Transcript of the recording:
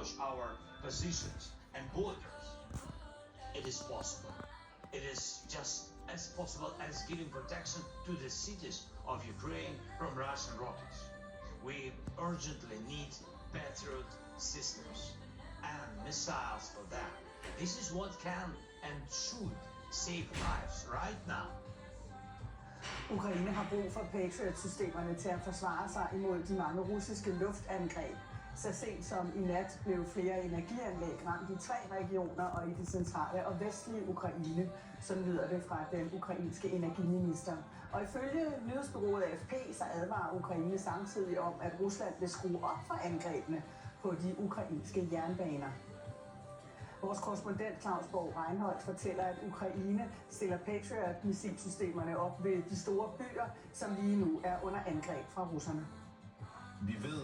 approach our positions and borders. It is possible. It is just as possible as giving protection to the cities of Ukraine from Russian rockets. We urgently need Patriot systems and missiles for that. This is what can and should save lives right now. Ukraine har brug for Patriot-systemerne til at forsvare sig imod de mange russiske luftangreb. Så sent som i nat blev flere energianlæg ramt i 3 regioner og i det centrale og vestlige Ukraine, som lyder det fra den ukrainske energiminister. Og ifølge nyhedsbureauet AFP så advarer Ukraine samtidig om, at Rusland vil skrue op for angrebene på de ukrainske jernbaner. Vores korrespondent Claus Borg Reinholdt fortæller, at Ukraine stiller Patriot-missilsystemerne op ved de store byer, som lige nu er under angreb fra russerne. Vi ved,